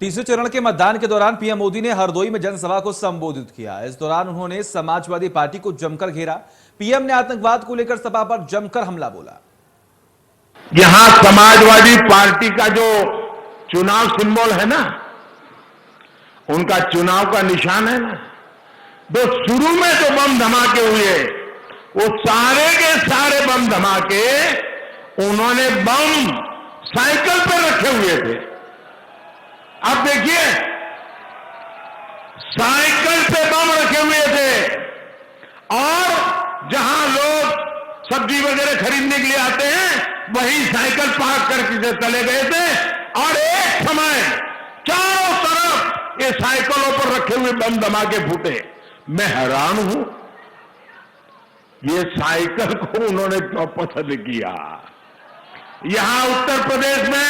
तीसरे चरण के मतदान के दौरान पीएम मोदी ने हरदोई में जनसभा को संबोधित किया। इस दौरान उन्होंने समाजवादी पार्टी को जमकर घेरा। पीएम ने आतंकवाद को लेकर सभा पर जमकर हमला बोला। यहां समाजवादी पार्टी का जो चुनाव सिंबल है ना, उनका चुनाव का निशान है ना, तो शुरू में जो बम धमाके हुए वो सारे के सारे बम धमाके उन्होंने बम साइकिल पर रखे हुए थे। अब देखिए, साइकिल पे बम रखे हुए थे और जहां लोग सब्जी वगैरह खरीदने के लिए आते हैं वहीं साइकिल पार्क करके चले गए थे और एक समय चारों तरफ ये साइकिलों पर रखे हुए बम धमाके फूटे। मैं हैरान हूं, ये साइकिल को उन्होंने क्यों पसंद किया। यहां उत्तर प्रदेश में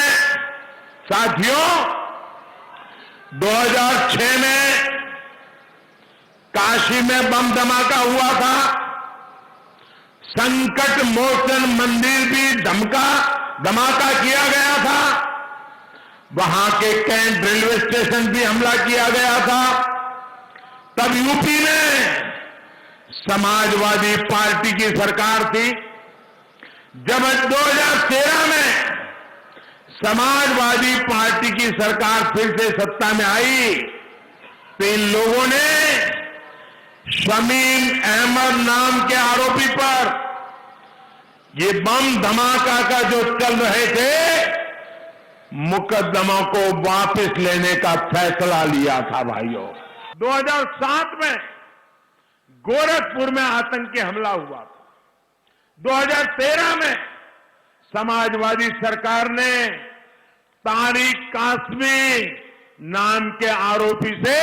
साथियों 2006 में काशी में बम धमाका हुआ था। संकट मोचन मंदिर भी धमाका किया गया था। वहां के कैंट रेलवे स्टेशन भी हमला किया गया था। तब यूपी में समाजवादी पार्टी की सरकार थी। जब 2013 में समाजवादी पार्टी की सरकार फिर से सत्ता में आई तो इन लोगों ने शमीम अहमद नाम के आरोपी पर ये बम धमाका का जो चल रहे थे मुकदमा को वापस लेने का फैसला लिया था। भाइयों, 2007 में गोरखपुर में आतंकी हमला हुआ था। 2013 में समाजवादी सरकार ने तारिक कासमी नाम के आरोपी से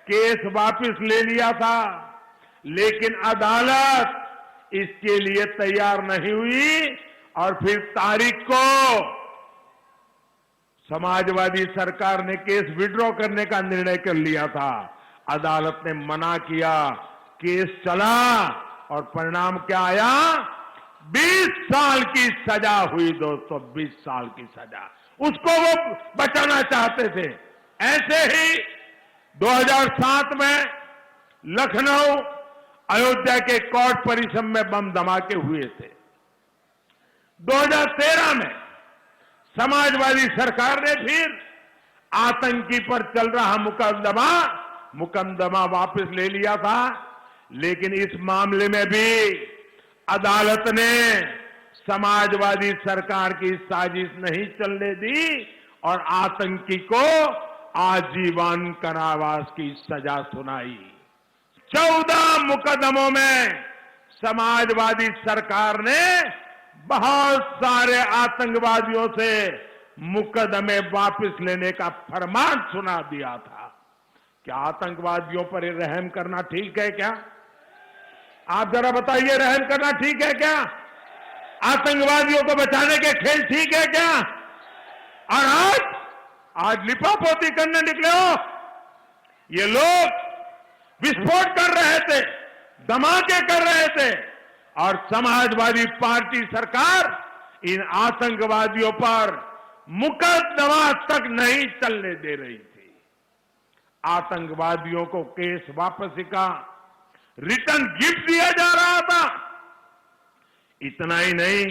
केस वापस ले लिया था, लेकिन अदालत इसके लिए तैयार नहीं हुई और फिर तारिक को समाजवादी सरकार ने केस विड्रॉ करने का निर्णय कर लिया था। अदालत ने मना किया, केस चला और परिणाम क्या आया? 20 साल की सजा हुई दोस्तों, 20 साल की सजा। उसको वो बचाना चाहते थे। ऐसे ही 2007 में लखनऊ अयोध्या के कोर्ट परिसर में बम धमाके हुए थे। 2013 में समाजवादी सरकार ने फिर आतंकी पर चल रहा मुकदमा वापस ले लिया था, लेकिन इस मामले में भी अदालत ने समाजवादी सरकार की साजिश नहीं चलने दी और आतंकी को आजीवन कारावास की सजा सुनाई। 14 मुकदमों में समाजवादी सरकार ने बहुत सारे आतंकवादियों से मुकदमे वापस लेने का फरमान सुना दिया था। क्या आतंकवादियों पर रहम करना ठीक है क्या? आप जरा बताइए, रहम करना ठीक है क्या? आतंकवादियों को बचाने के खेल ठीक है क्या? और आज लिपापोती करने निकले हो। ये लोग विस्फोट कर रहे थे, धमाके कर रहे थे और समाजवादी पार्टी सरकार इन आतंकवादियों पर मुकदमा तक नहीं चलने दे रही थी। आतंकवादियों को केस वापसी का रिटर्न गिफ्ट दिया जा रहा था। इतना ही नहीं,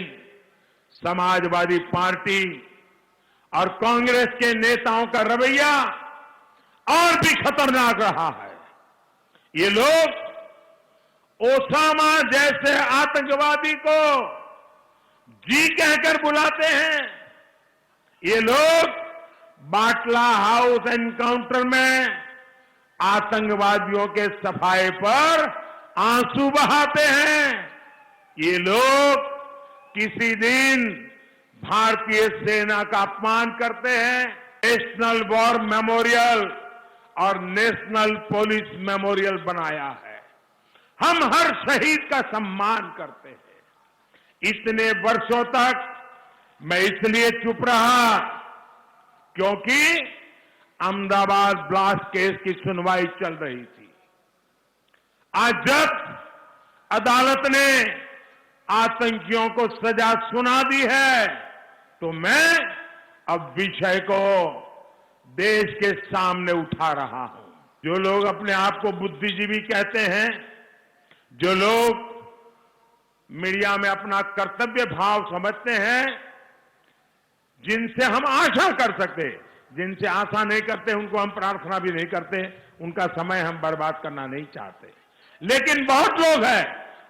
समाजवादी पार्टी और कांग्रेस के नेताओं का रवैया और भी खतरनाक रहा है। ये लोग ओसामा जैसे आतंकवादी को जी कहकर बुलाते हैं। ये लोग बाटला हाउस एनकाउंटर में आतंकवादियों के सफाए पर आंसू बहाते हैं। ये लोग किसी दिन भारतीय सेना का अपमान करते हैं। नेशनल वॉर मेमोरियल और नेशनल पुलिस मेमोरियल बनाया है। हम हर शहीद का सम्मान करते हैं। इतने वर्षों तक मैं इसलिए चुप रहा क्योंकि अहमदाबाद ब्लास्ट केस की सुनवाई चल रही थी। आज जब अदालत ने आतंकियों को सजा सुना दी है तो मैं अब विषय को देश के सामने उठा रहा हूं। जो लोग अपने आप को बुद्धिजीवी कहते हैं, जो लोग मीडिया में अपना कर्तव्य भाव समझते हैं, जिनसे हम आशा कर सकते, जिनसे आशा नहीं करते उनको हम प्रार्थना भी नहीं करते, उनका समय हम बर्बाद करना नहीं चाहते। लेकिन बहुत लोग हैं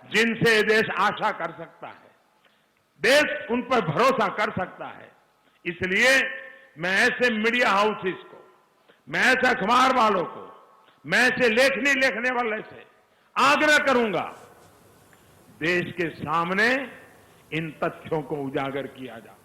जिनसे ये देश आशा कर सकता है, देश उन पर भरोसा कर सकता है। इसलिए मैं ऐसे मीडिया हाउसेस को, मैं ऐसे अखबार वालों को, मैं ऐसे लेखनी लिखने वाले से आग्रह करूंगा, देश के सामने इन तथ्यों को उजागर किया जाए।